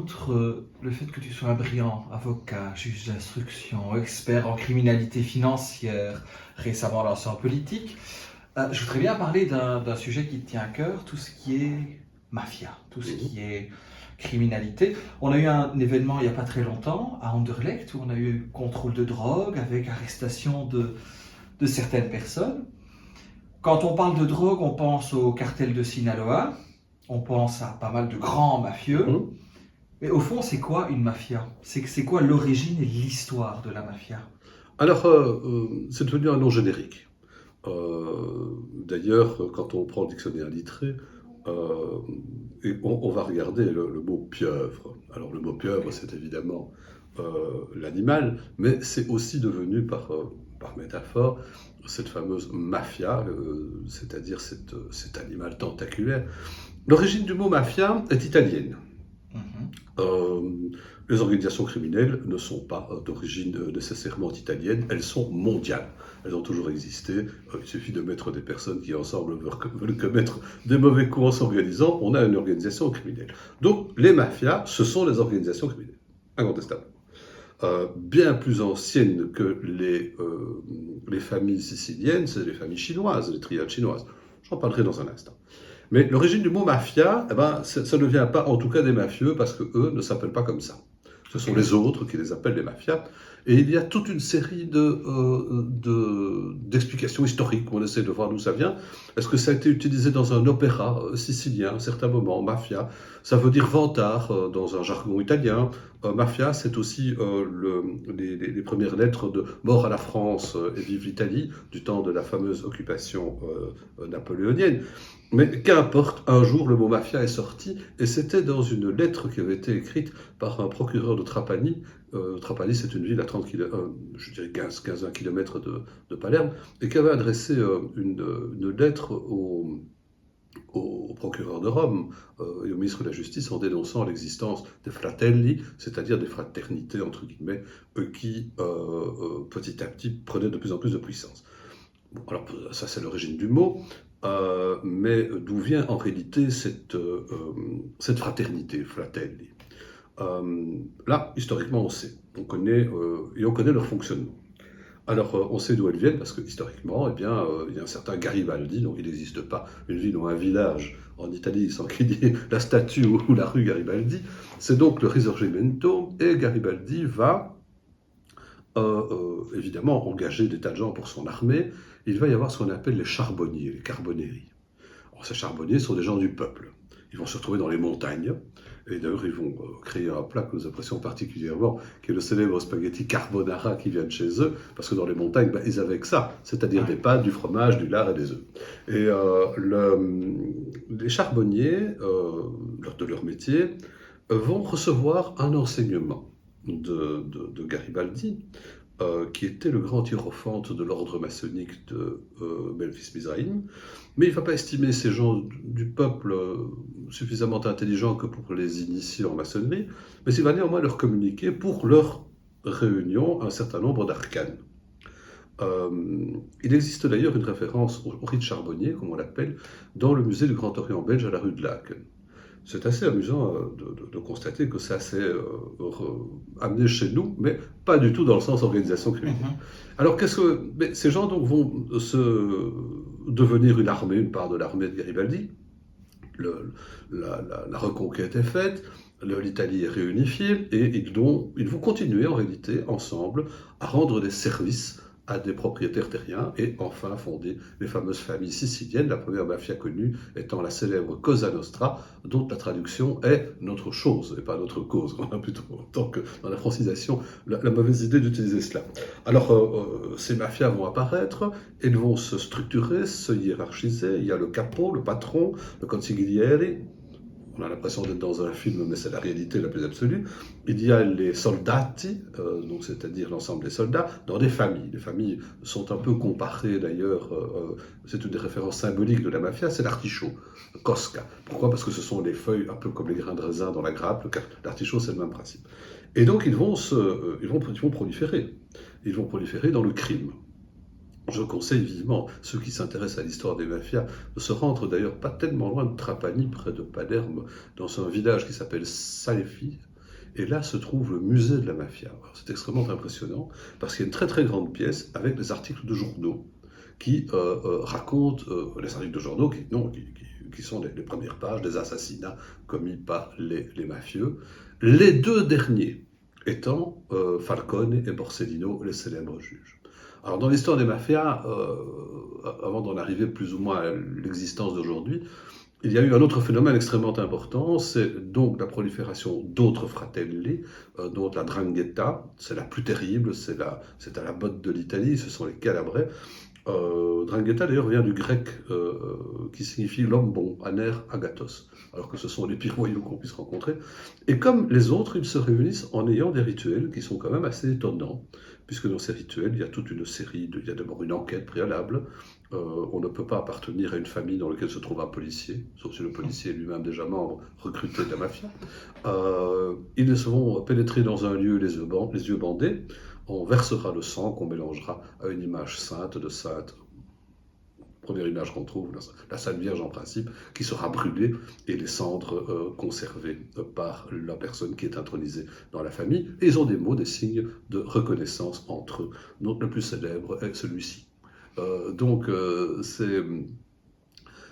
outre le fait que tu sois un brillant avocat, juge d'instruction, expert en criminalité financière, récemment lancé en politique, je voudrais bien parler d'un sujet qui te tient à cœur, tout ce qui est mafia, tout ce qui est criminalité. On a eu un événement il n'y a pas très longtemps à Anderlecht où on a eu contrôle de drogue avec arrestation de certaines personnes. Quand on parle de drogue, on pense au cartel de Sinaloa, on pense à pas mal de grands mafieux. Mais au fond, c'est quoi une mafia? C'est quoi l'origine et l'histoire de la mafia? Alors, c'est devenu un nom générique. D'ailleurs, quand on prend le dictionnaire littré, et on va regarder le mot pieuvre. Alors, le mot pieuvre, c'est évidemment l'animal, mais c'est aussi devenu, par métaphore, cette fameuse mafia, c'est-à-dire cet animal tentaculaire. L'origine du mot mafia est italienne. Les organisations criminelles ne sont pas d'origine nécessairement italienne, elles sont mondiales. Elles ont toujours existé. Il suffit de mettre des personnes qui ensemble veulent commettre des mauvais coups en s'organisant, on a une organisation criminelle. Donc les mafias, ce sont les organisations criminelles, incontestablement. Bien plus anciennes que les familles siciliennes, c'est les familles chinoises, les triades chinoises. J'en parlerai dans un instant. Mais l'origine du mot mafia, ça ne vient pas en tout cas des mafieux, parce qu'eux ne s'appellent pas comme ça. Ce sont les autres qui les appellent les mafias. Et il y a toute une série d'explications historiques. On essaie de voir d'où ça vient. Est-ce que ça a été utilisé dans un opéra sicilien à un certain moment? Mafia, ça veut dire vantard dans un jargon italien. Mafia, c'est aussi les premières lettres de Mort à la France et vive l'Italie, du temps de la fameuse occupation napoléonienne. Mais qu'importe, un jour le mot mafia est sorti, et c'était dans une lettre qui avait été écrite par un procureur de Trapani. Trapani, c'est une ville à 30 je dirais 15-20 km de Palerme, et qui avait adressé une lettre au procureur de Rome et au ministre de la Justice en dénonçant l'existence des fratelli, c'est-à-dire des fraternités, entre guillemets, qui, petit à petit, prenaient de plus en plus de puissance. Bon, alors, ça, c'est l'origine du mot. Mais d'où vient en réalité cette fraternité, fratelli? Là, historiquement, on sait. On connaît leur fonctionnement. Alors, on sait d'où elles viennent, parce que historiquement, il y a un certain Garibaldi, donc il n'existe pas une ville ou un village en Italie sans qu'il y ait la statue ou la rue Garibaldi. C'est donc le Risorgimento, et Garibaldi va évidemment engager des tas de gens pour son armée. Il va y avoir ce qu'on appelle les charbonniers, les carboneri. Alors, ces charbonniers sont des gens du peuple. Ils vont se retrouver dans les montagnes, et d'ailleurs ils vont créer un plat que nous apprécions particulièrement, qui est le célèbre spaghetti carbonara qui vient de chez eux, parce que dans les montagnes, ils avaient que ça, c'est-à-dire des pâtes, du fromage, du lard et des œufs. Et les charbonniers, de leur métier, vont recevoir un enseignement de Garibaldi, qui était le grand hiérophante de l'ordre maçonnique de Memphis Mizraïm, mais il ne va pas estimer ces gens du peuple suffisamment intelligents que pour les initier en maçonnerie, mais il va néanmoins leur communiquer pour leur réunion un certain nombre d'arcanes. Il existe d'ailleurs une référence au rite charbonnier, comme on l'appelle, dans le musée du Grand Orient belge à la rue de Laken. C'est assez amusant de constater que ça s'est amené chez nous, mais pas du tout dans le sens organisation criminelle. Alors, ces gens donc vont devenir une armée, une part de l'armée de Garibaldi. La reconquête est faite, l'Italie est réunifiée, et ils vont continuer en réalité ensemble à rendre des services à des propriétaires terriens, et enfin fonder les fameuses familles siciliennes, la première mafia connue étant la célèbre Cosa Nostra, dont la traduction est notre chose et pas notre cause. On a plutôt, tant que dans la francisation, la mauvaise idée d'utiliser cela. Alors, ces mafias vont apparaître, elles vont se structurer, se hiérarchiser. Il y a le capo, le patron, le consigliere. On a l'impression d'être dans un film, mais c'est la réalité la plus absolue. Il y a les soldati, donc c'est-à-dire l'ensemble des soldats, dans des familles. Les familles sont un peu comparées d'ailleurs, c'est une des références symboliques de la mafia, c'est l'artichaut, cosca. Pourquoi? Parce que ce sont les feuilles, un peu comme les grains de raisin dans la grappe, l'artichaut c'est le même principe. Et donc ils vont proliférer. Ils vont proliférer dans le crime. Je conseille vivement ceux qui s'intéressent à l'histoire des mafias de se rendre d'ailleurs pas tellement loin de Trapani, près de Palerme, dans un village qui s'appelle Salefi, Et là se trouve le musée de la mafia. C'est extrêmement impressionnant parce qu'il y a une très très grande pièce avec des articles de journaux qui racontent les articles de journaux qui sont les premières pages des assassinats commis par les mafieux. Les deux derniers étant Falcone et Borsellino, les célèbres juges. Alors dans l'histoire des mafias, avant d'en arriver plus ou moins à l'existence d'aujourd'hui, il y a eu un autre phénomène extrêmement important, c'est donc la prolifération d'autres fratelli, dont la 'ndrangheta, c'est la plus terrible, c'est à la botte de l'Italie, ce sont les Calabrais. 'Ndrangheta d'ailleurs vient du grec qui signifie l'homme bon, aner agathos, alors que ce sont les pires voyous qu'on puisse rencontrer. Et comme les autres, ils se réunissent en ayant des rituels qui sont quand même assez étonnants, puisque dans ces rituels, il y a toute une série, il y a d'abord une enquête préalable. On ne peut pas appartenir à une famille dans laquelle se trouve un policier, sauf si le policier est lui-même déjà membre recruté de la mafia. Ils vont pénétrer dans un lieu les yeux bandés. On versera le sang qu'on mélangera à une image sainte de sainte. Première image qu'on trouve, la Sainte Vierge en principe, qui sera brûlée et les cendres conservées par la personne qui est intronisée dans la famille. Et ils ont des mots, des signes de reconnaissance entre eux. Donc le plus célèbre est celui-ci.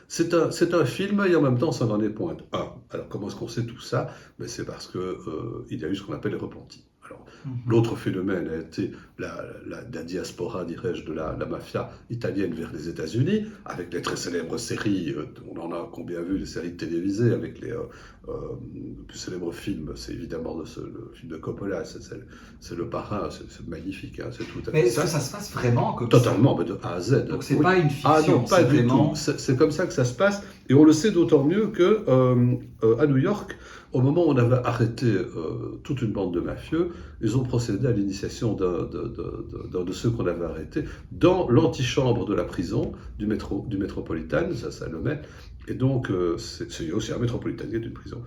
C'est un film et en même temps ça n'en est point un. Alors comment est-ce qu'on sait tout ça? C'est parce qu'il y a eu ce qu'on appelle les repentis. Alors, l'autre phénomène a été la diaspora, dirais-je, de la mafia italienne vers les États-Unis, avec les très célèbres séries, on en a combien vu, les séries télévisées, avec les plus célèbres films, c'est évidemment le film de Coppola, c'est Le Parrain, c'est magnifique, hein, c'est tout à fait. Mais est-ce que ça se passe vraiment comme Totalement, mais de A à Z. Donc c'est pas une fiction, ah non, pas du vraiment... tout. C'est comme ça que ça se passe, et on le sait d'autant mieux que à New York, au moment où on avait arrêté toute une bande de mafieux, ils ont procédé à l'initiation d'un de ceux qu'on avait arrêtés dans l'antichambre de la prison du Metropolitan, ça le met. Et donc, c'est aussi un Metropolitan qui est une prison.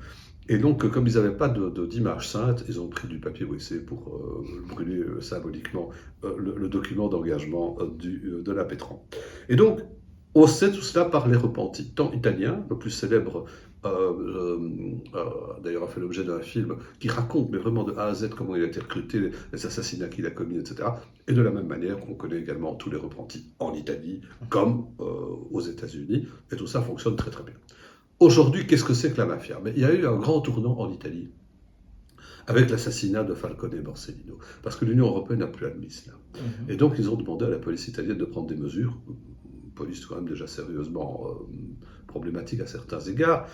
Et donc, comme ils n'avaient pas d'image sainte, ils ont pris du papier WC pour brûler symboliquement le document d'engagement de la Pétran. Et donc, on sait tout cela par les repentis, tant italiens, le plus célèbre, d'ailleurs a fait l'objet d'un film qui raconte, mais vraiment de A à Z, comment il a été recruté, les assassinats qu'il a commis, etc. Et de la même manière, on connaît également tous les repentis en Italie, comme aux États-Unis, et tout ça fonctionne très très bien. Aujourd'hui, qu'est-ce que c'est que la mafia? Mais il y a eu un grand tournant en Italie, avec l'assassinat de Falcone et Borsellino, parce que l'Union européenne n'a plus admis cela. Et donc, ils ont demandé à la police italienne de prendre des mesures, police quand même déjà sérieusement problématique à certains égards.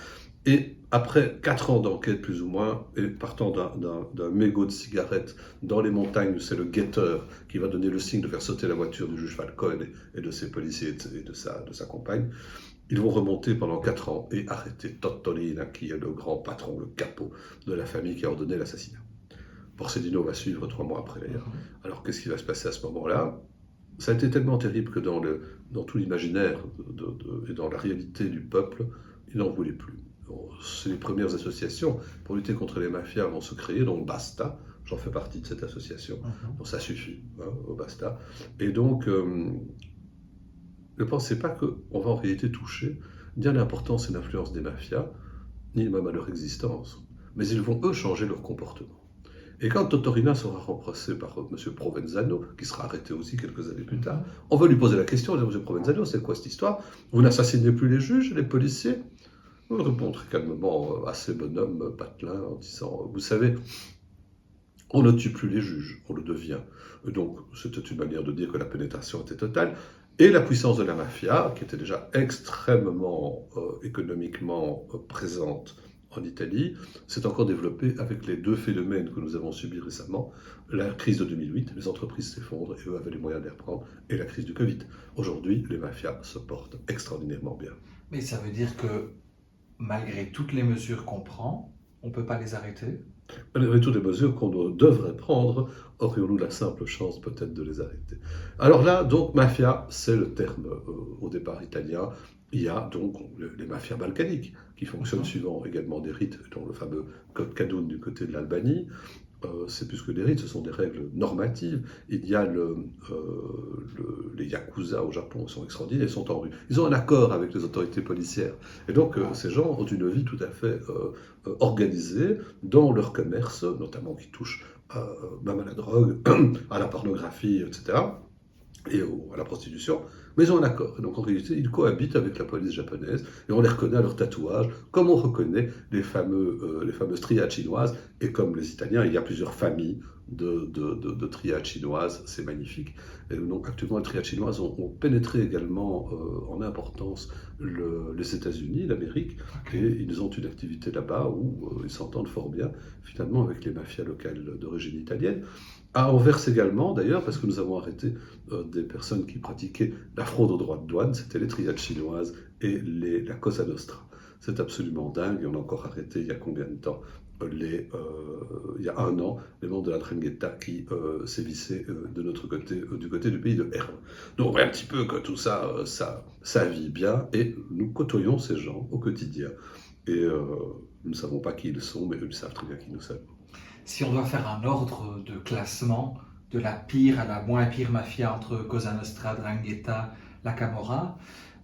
Et après 4 ans d'enquête plus ou moins, et partant d'un mégot de cigarette dans les montagnes, c'est le guetteur qui va donner le signe de faire sauter la voiture du juge Falcone et de ses policiers et de sa compagne, ils vont remonter pendant 4 ans et arrêter Tottolina, qui est le grand patron, le capot de la famille qui a ordonné l'assassinat. Borsellino va suivre 3 mois après d'ailleurs. Alors qu'est-ce qui va se passer à ce moment-là? Ça a été tellement terrible que dans tout l'imaginaire et dans la réalité du peuple, ils n'en voulaient plus. Les premières associations pour lutter contre les mafias vont se créer, donc Basta, j'en fais partie de cette association, donc ça suffit, hein, au Basta. Et donc, ne pensez pas qu'on va en réalité toucher ni à l'importance et l'influence des mafias, ni même à leur existence, mais ils vont eux changer leur comportement. Et quand Totorina sera remplacé par M. Provenzano, qui sera arrêté aussi quelques années plus tard, on va lui poser la question, M. Provenzano, c'est quoi cette histoire? Vous n'assassinez plus les juges, les policiers? Il répond très calmement à ces bonhommes patelins en disant, vous savez, on ne tue plus les juges, on le devient. Et donc, c'était une manière de dire que la pénétration était totale. Et la puissance de la mafia, qui était déjà extrêmement économiquement présente en Italie, s'est encore développée avec les 2 phénomènes que nous avons subis récemment, la crise de 2008, les entreprises s'effondrent et eux avaient les moyens de les reprendre, et la crise du Covid. Aujourd'hui, les mafias se portent extraordinairement bien. Mais ça veut dire que malgré toutes les mesures qu'on prend, on ne peut pas les arrêter? Malgré toutes les mesures qu'on devrait prendre, aurions-nous la simple chance peut-être de les arrêter. Alors là, donc, mafia, c'est le terme au départ italien. Il y a donc les mafias balkaniques qui fonctionnent suivant également des rites, dont le fameux Code Cadoun du côté de l'Albanie. c'est plus que des rites, ce sont des règles normatives. Il y a les yakuza au Japon, ils sont extraordinaires, ils ont un accord avec les autorités policières. Et donc, ces gens ont une vie tout à fait organisée dans leur commerce, notamment qui touche même à la drogue, à la pornographie, etc., et à la prostitution, mais ils ont un accord. Et donc en réalité, ils cohabitent avec la police japonaise, et on les reconnaît à leurs tatouages, comme on reconnaît les fameuses triades chinoises, et comme les Italiens, il y a plusieurs familles de triades chinoises, c'est magnifique. Et donc actuellement, les triades chinoises ont pénétré également en importance les États-Unis, l'Amérique, et ils ont une activité là-bas où ils s'entendent fort bien, finalement, avec les mafias locales d'origine italienne. À Anvers également, d'ailleurs, parce que nous avons arrêté des personnes qui pratiquaient la fraude aux droits de douane, c'était les triades chinoises et la Cosa Nostra. C'est absolument dingue, et on a encore arrêté il y a combien de temps il y a 1 an, les membres de la 'Ndrangheta qui sévissaient de notre côté, du côté du pays de Herve. Donc on voit un petit peu que tout ça, ça vit bien, et nous côtoyons ces gens au quotidien. Et nous ne savons pas qui ils sont, mais eux, ils savent très bien qui nous sommes. Si on doit faire un ordre de classement de la pire à la moins pire mafia entre Cosa Nostra, 'Ndrangheta, la Camorra,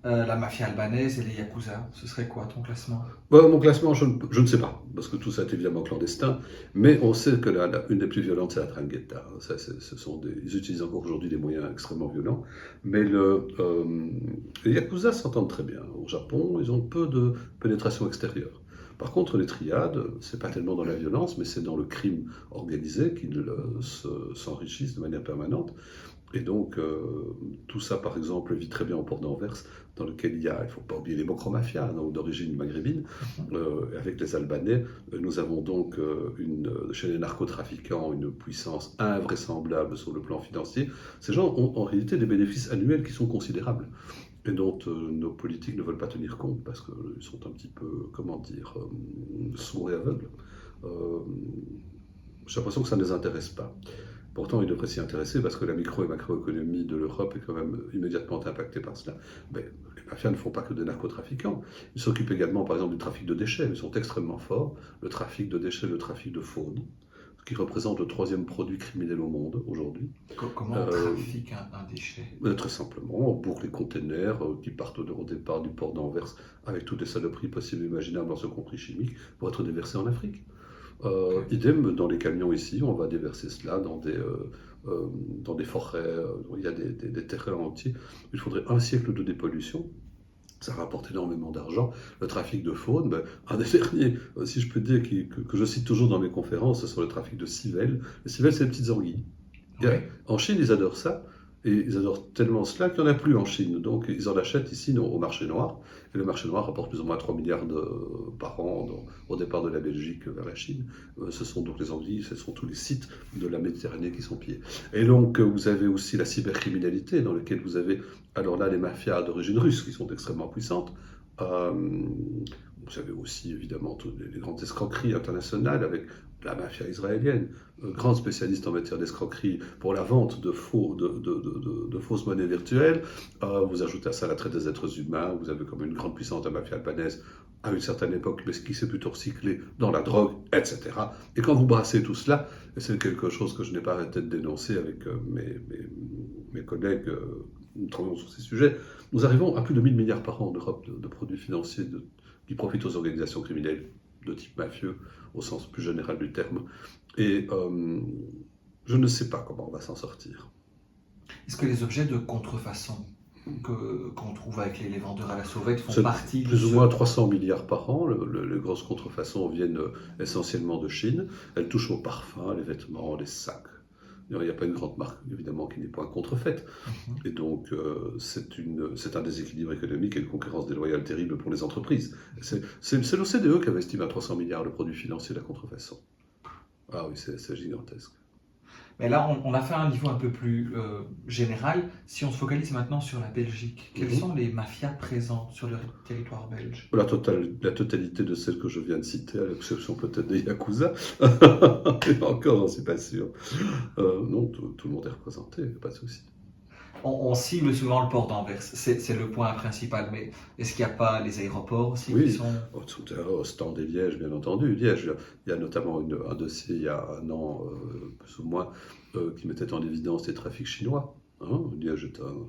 la mafia albanaise et les Yakuza, ce serait quoi ton classement? Mon classement, je ne sais pas, parce que tout ça est évidemment clandestin, mais on sait que une des plus violentes, c'est la 'Ndrangheta. Ils utilisent encore aujourd'hui des moyens extrêmement violents, mais les Yakuza s'entendent très bien. Au Japon, ils ont peu de pénétration extérieure. Par contre, les triades, c'est pas tellement dans la violence, mais c'est dans le crime organisé qu'ils s'enrichissent de manière permanente. Et donc, tout ça, par exemple, vit très bien au port d'Anvers, dans lequel il y a, il ne faut pas oublier les Mokro-mafias, d'origine maghrébine, avec les Albanais. Nous avons donc, chez les narcotrafiquants, une puissance invraisemblable sur le plan financier. Ces gens ont en réalité des bénéfices annuels qui sont considérables, et dont nos politiques ne veulent pas tenir compte, parce qu'ils sont un petit peu, comment dire, sourds et aveugles. J'ai l'impression que ça ne les intéresse pas. Pourtant, ils devraient s'y intéresser, parce que la micro et macroéconomie de l'Europe est quand même immédiatement impactée par cela. Mais les mafias ne font pas que des narcotrafiquants. Ils s'occupent également, par exemple, du trafic de déchets. Ils sont extrêmement forts. Le trafic de déchets, le trafic de faune, qui représente le 3e produit criminel au monde aujourd'hui. Comment on trafique un déchet? Très simplement, on bourre les containers qui partent au départ du port d'Anvers avec toutes les saloperies possibles et imaginables, en ce compris chimiques, pour être déversés en Afrique. Idem dans les camions ici, on va déverser cela dans des forêts, où il y a des terrains entiers. Il faudrait 1 siècle de dépollution. Ça rapporte énormément d'argent. Le trafic de faune, un des derniers, si je peux dire, que je cite toujours dans mes conférences, ce sont le trafic de civelles. Les civelles, c'est les petites anguilles. Oui. En Chine, ils adorent ça. Et ils adorent tellement cela qu'il n'y en a plus en Chine. Donc ils en achètent ici au marché noir. Et le marché noir rapporte plus ou moins 3 milliards par an au départ de la Belgique vers la Chine. Ce sont donc les anguilles, ce sont tous les sites de la Méditerranée qui sont pillés. Et donc vous avez aussi la cybercriminalité, dans laquelle vous avez, alors là, les mafias d'origine russe qui sont extrêmement puissantes. Vous avez aussi évidemment toutes les grandes escroqueries internationales avec la mafia israélienne, grande spécialiste en matière d'escroquerie pour la vente de fausses monnaies virtuelles. Vous ajoutez à ça la traite des êtres humains. Vous avez comme une grande puissance la mafia albanaise à une certaine époque, mais qui s'est plutôt recyclé dans la drogue, etc. Et quand vous brassez tout cela, et c'est quelque chose que je n'ai pas arrêté de dénoncer avec mes collègues travaillant sur ces sujets, nous arrivons à plus de 1000 milliards par an en Europe de produits financiers qui profitent aux organisations criminelles de type mafieux, au sens plus général du terme. Et je ne sais pas comment on va s'en sortir. Est-ce que les objets de contrefaçon qu'on trouve avec les vendeurs à la sauvette font partie de plus ou moins 300 milliards par an. Les grosses contrefaçons viennent essentiellement de Chine. Elles touchent aux parfums, les vêtements, les sacs. Il n'y a pas une grande marque, évidemment, qui n'est pas contrefaite. Et donc, c'est un déséquilibre économique et une concurrence déloyale terrible pour les entreprises. C'est l'OCDE qui avait estimé à 300 milliards le produit financier de la contrefaçon. Ah oui, c'est gigantesque. Mais là, on a fait un niveau un peu plus général. Si on se focalise maintenant sur la Belgique, quelles sont les mafias présentes sur le territoire belge? La totalité de celles que je viens de citer, à l'exception peut-être des Yakuza. Et encore, j'en suis pas sûr. Non, tout le monde est représenté, pas de souci. On cible souvent le port d'Anvers, c'est le point principal, mais est-ce qu'il n'y a pas les aéroports aussi qui Oui, sont... au stand et Liège, bien entendu. Liège, il y a notamment un dossier il y a un an, plus ou moins, qui mettait en évidence les trafics chinois. Hein. Liège est un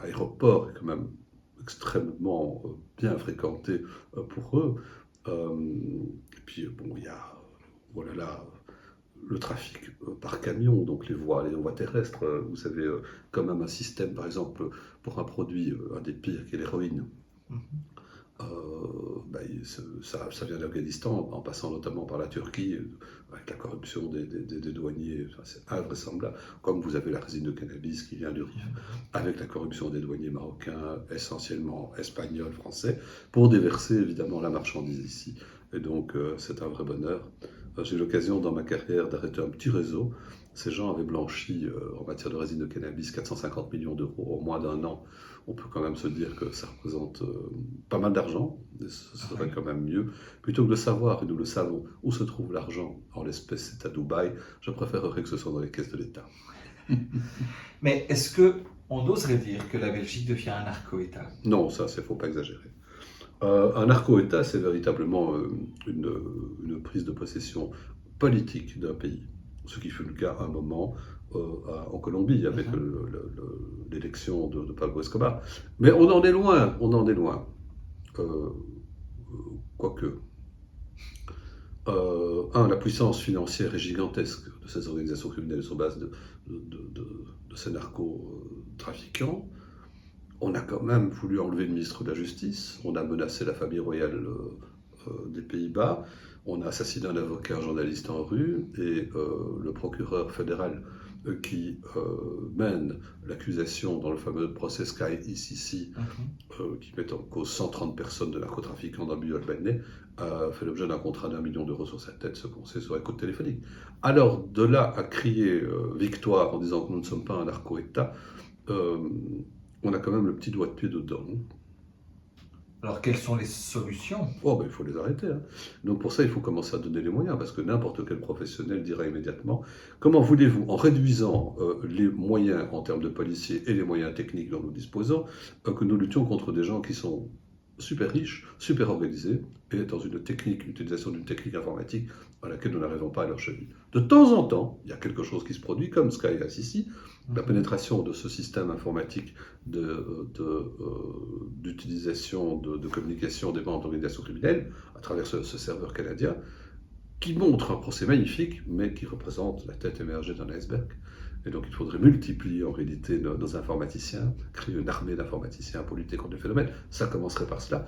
aéroport quand même extrêmement bien fréquenté pour eux. Et puis, bon, il y a, voilà là, le trafic par camion, donc les voies terrestres. Vous savez, quand même un système, par exemple, pour un produit, un des pires, qui est l'héroïne. Mhm. Ben, ça vient d'Afghanistan, en passant notamment par la Turquie, avec la corruption des douaniers, enfin, c'est invraisemblable. Comme vous avez la résine de cannabis qui vient du Rif, avec la corruption des douaniers marocains, essentiellement espagnols, français, pour déverser évidemment la marchandise ici. Et donc c'est un vrai bonheur. J'ai eu l'occasion dans ma carrière d'arrêter un petit réseau. Ces gens avaient blanchi en matière de résine de cannabis 450 millions d'euros en moins d'un an. On peut quand même se dire que ça représente pas mal d'argent, et ce serait quand même mieux. Plutôt que de savoir, et nous le savons, où se trouve l'argent, en l'espèce c'est à Dubaï, je préférerais que ce soit dans les caisses de l'État. Mais est-ce qu'on oserait dire que la Belgique devient un narco-État? Non, ça, il ne faut pas exagérer. Un narco-État, c'est véritablement une prise de possession politique d'un pays. Ce qui fut le cas à un moment en Colombie, avec l'élection de Pablo Escobar. Mais on en est loin, on en est loin. Quoique. La puissance financière est gigantesque de ces organisations criminelles sur base de ces narcotrafiquants. On a quand même voulu enlever le ministre de la Justice, on a menacé la famille royale des Pays-Bas, on a assassiné un avocat, un journaliste en rue, et le procureur fédéral qui mène l'accusation dans le fameux procès Sky ICC, qui met en cause 130 personnes de narcotrafiquants dans le milieu albanais, a fait l'objet d'un contrat d'1 million d'euros sur sa tête, ce qu'on sait sur écoute téléphonique. Alors, de là à crier victoire en disant que nous ne sommes pas un narco-État, on a quand même le petit doigt de pied dedans. Alors, quelles sont les solutions? Oh, ben, il faut les arrêter. Hein. Donc, pour ça, il faut commencer à donner les moyens, parce que n'importe quel professionnel dira immédiatement comment voulez-vous, en réduisant les moyens en termes de policiers et les moyens techniques dont nous disposons, que nous luttions contre des gens qui sont super riches, super organisés, et dans l'utilisation d'une technique informatique à laquelle nous n'arrivons pas à leur cheville. De temps en temps, il y a quelque chose qui se produit, comme Sky ici, la pénétration de ce système informatique d'utilisation de communication des membres d'organisations criminelles à travers ce serveur canadien, qui montre un procès magnifique, mais qui représente la tête émergée d'un iceberg. Et donc il faudrait multiplier en réalité nos informaticiens, créer une armée d'informaticiens pour lutter contre le phénomène. Ça commencerait par cela.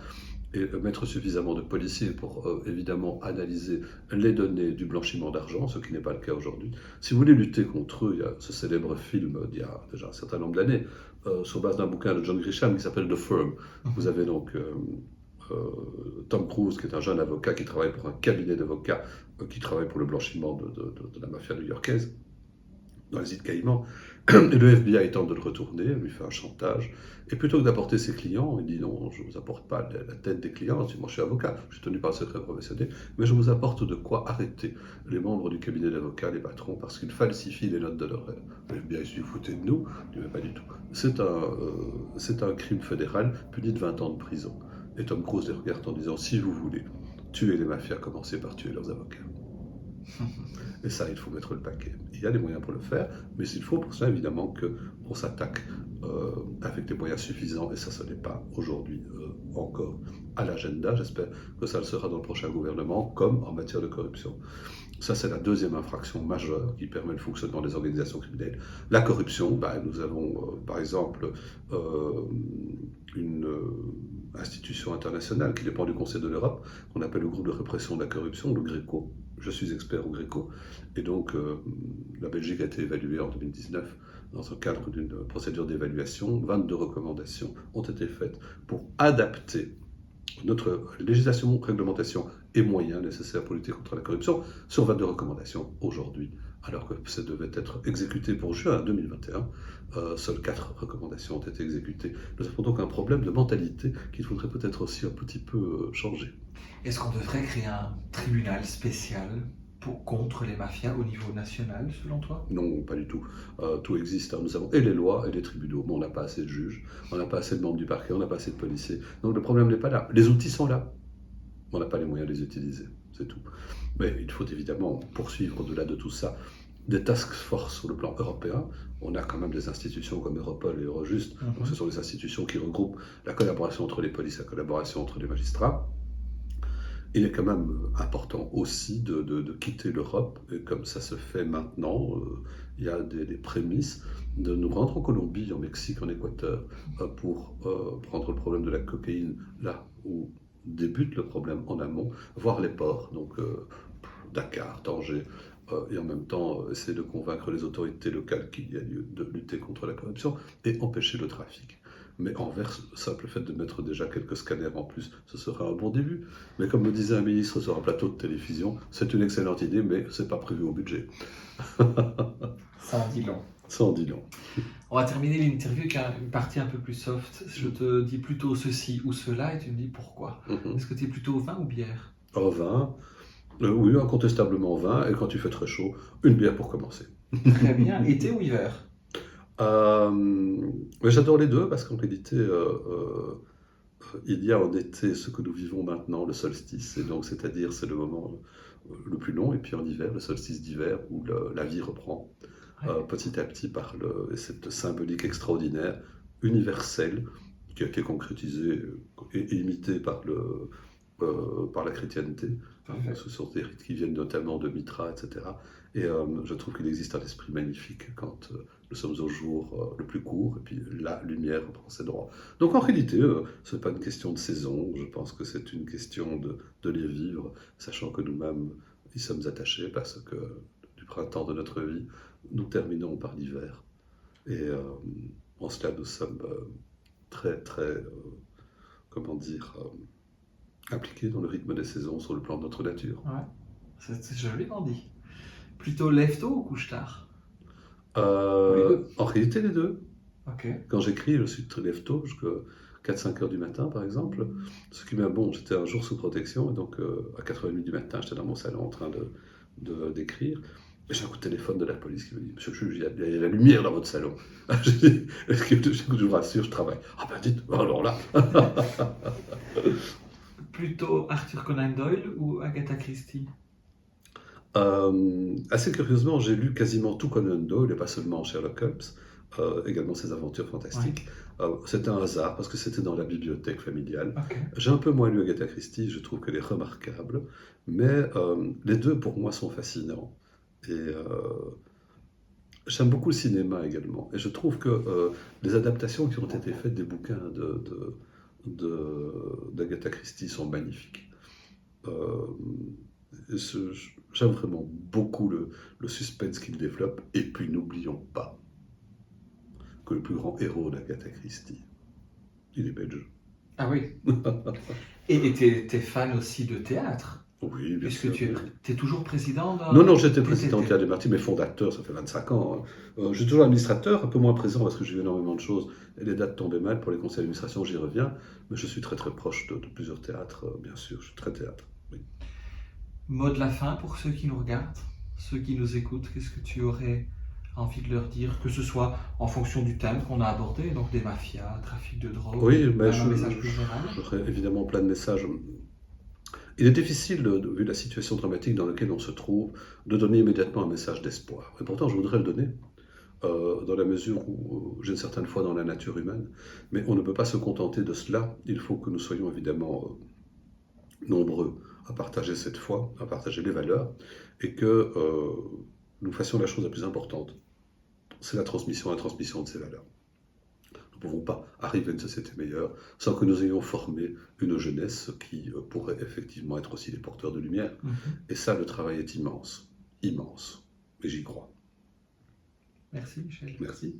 Et mettre suffisamment de policiers pour évidemment analyser les données du blanchiment d'argent, ce qui n'est pas le cas aujourd'hui. Si vous voulez lutter contre eux, il y a ce célèbre film d'il y a déjà un certain nombre d'années, sur base d'un bouquin de John Grisham qui s'appelle The Firm. Vous avez donc Tom Cruise, qui est un jeune avocat qui travaille pour un cabinet d'avocats qui travaille pour le blanchiment de la mafia new-yorkaise dans les îles Caïmans. Et le FBI tente de le retourner, lui fait un chantage. Et plutôt que d'apporter ses clients, il dit non, je ne vous apporte pas la tête des clients. Moi, je suis avocat, je suis tenu par le secret professionnel, mais je vous apporte de quoi arrêter les membres du cabinet d'avocats, les patrons, parce qu'ils falsifient les notes d'honoraires. Le FBI se dit foutez de nous, il ne pas du tout. C'est un crime fédéral puni de 20 ans de prison. Et Tom Cruise les regarde en disant si vous voulez tuer les mafias, commencez par tuer leurs avocats. Et ça, il faut mettre le paquet. Il y a des moyens pour le faire, mais il faut pour ça évidemment qu'on s'attaque avec des moyens suffisants, et ça, ce n'est pas aujourd'hui encore à l'agenda. J'espère que ça le sera dans le prochain gouvernement, comme en matière de corruption. Ça, c'est la deuxième infraction majeure qui permet le fonctionnement des organisations criminelles. La corruption, nous avons par exemple une institution internationale qui dépend du Conseil de l'Europe, qu'on appelle le groupe de répression de la corruption, le GRECO. Je suis expert au GRECO, et donc la Belgique a été évaluée en 2019 dans le cadre d'une procédure d'évaluation. 22 recommandations ont été faites pour adapter notre législation, réglementation et moyens nécessaires pour lutter contre la corruption sur 22 recommandations aujourd'hui, alors que ça devait être exécuté pour juin 2021. Seules 4 recommandations ont été exécutées. Nous avons donc un problème de mentalité qu'il faudrait peut-être aussi un petit peu changer. Est-ce qu'on devrait créer un tribunal spécial contre les mafias au niveau national, selon toi? Non, pas du tout. Tout existe, hein. Nous avons et les lois et les tribunaux, mais on n'a pas assez de juges, on n'a pas assez de membres du parquet, on n'a pas assez de policiers. Donc le problème n'est pas là. Les outils sont là, on n'a pas les moyens de les utiliser, c'est tout. Mais il faut évidemment poursuivre au-delà de tout ça des task force sur le plan européen. On a quand même des institutions comme Europol et Eurojust. Donc ce sont des institutions qui regroupent la collaboration entre les polices, la collaboration entre les magistrats. Il est quand même important aussi de quitter l'Europe, et comme ça se fait maintenant, il y a des prémices de nous rendre en Colombie, en Mexique, en Équateur, pour prendre le problème de la cocaïne là où débute le problème en amont, voir les ports, donc Dakar, Tanger, et en même temps essayer de convaincre les autorités locales qu'il y a lieu de lutter contre la corruption et empêcher le trafic. Mais envers le simple fait de mettre déjà quelques scanners en plus, ce sera un bon début. Mais comme me disait un ministre sur un plateau de télévision, c'est une excellente idée, mais ce n'est pas prévu au budget. Ça en dit long. Ça en dit long. On va terminer l'interview avec une partie un peu plus soft. Je te dis plutôt ceci ou cela et tu me dis pourquoi. Est-ce que tu es plutôt vin ou bière? Vin, oui, incontestablement vin, et quand il fait très chaud, une bière pour commencer. Très bien. Été ou hiver? Mais j'adore les deux parce qu'en réalité, il y a en été ce que nous vivons maintenant, le solstice, et donc c'est-à-dire c'est le moment le plus long, et puis en hiver, le solstice d'hiver où la vie reprend petit à petit par cette symbolique extraordinaire, universelle, qui a été concrétisée et imitée par la chrétienté. Ce sont des rites qui viennent notamment de Mitra, etc. Et je trouve qu'il existe un esprit magnifique quand nous sommes au jour le plus court, et puis la lumière reprend ses droits. Donc en réalité, ce n'est pas une question de saison, je pense que c'est une question de les vivre, sachant que nous-mêmes y sommes attachés, parce que du printemps de notre vie, nous terminons par l'hiver. Et en cela, nous sommes très, très, comment dire, impliqués dans le rythme des saisons sur le plan de notre nature. Ouais, c'est joliment dit. Plutôt lève-tôt ou couche-tard? En réalité, les deux. Okay. Quand j'écris, je suis très lève-tôt, jusqu'à 4-5 heures du matin, par exemple. Ce qui m'a bon, j'étais un jour sous protection, et donc à 4h30 du matin, j'étais dans mon salon en train d'écrire. Et j'ai un coup de téléphone de la police qui me dit « Monsieur le juge, il y a la lumière dans votre salon. » Je dis « Je vous rassure, je travaille. » « Ah ben dites, alors là !» Plutôt Arthur Conan Doyle ou Agatha Christie? Assez curieusement, j'ai lu quasiment tout Conan Doyle, et pas seulement Sherlock Holmes, également ses aventures fantastiques. Ouais. C'était un hasard, parce que c'était dans la bibliothèque familiale. Okay. J'ai un peu moins lu Agatha Christie, je trouve qu'elle est remarquable, mais les deux, pour moi, sont fascinants. Et j'aime beaucoup le cinéma également. Et je trouve que les adaptations qui ont été faites des bouquins d'Agatha Christie sont magnifiques. J'aime vraiment beaucoup le suspense qu'il développe. Et puis n'oublions pas que le plus grand héros d'Agatha Christie, il est belge. Ah oui. Et t'es fan aussi de théâtre? Oui, bien sûr. Puisque tu es toujours président d'un... Non, j'étais président de Théâtre des Martyrs, mais fondateur, ça fait 25 ans. Je suis toujours administrateur, un peu moins présent parce que j'ai eu énormément de choses. Et les dates tombaient mal pour les conseils d'administration, j'y reviens. Mais je suis très très proche de plusieurs théâtres, bien sûr. Je suis très théâtre. Oui. Mot de la fin pour ceux qui nous regardent, ceux qui nous écoutent, qu'est-ce que tu aurais envie de leur dire, que ce soit en fonction du thème qu'on a abordé, donc des mafias, trafic de drogue, oui, mais un message plus général? J'aurais évidemment plein de messages. Il est difficile, vu la situation dramatique dans laquelle on se trouve, de donner immédiatement un message d'espoir. Et pourtant, je voudrais le donner, dans la mesure où j'ai une certaine foi dans la nature humaine. Mais on ne peut pas se contenter de cela. Il faut que nous soyons évidemment nombreux à partager cette foi, à partager les valeurs, et que nous fassions la chose la plus importante. C'est la transmission de ces valeurs. Nous ne pouvons pas arriver à une société meilleure sans que nous ayons formé une jeunesse qui pourrait effectivement être aussi des porteurs de lumière. Et ça, le travail est immense, immense. Et j'y crois. Merci Michel. Merci.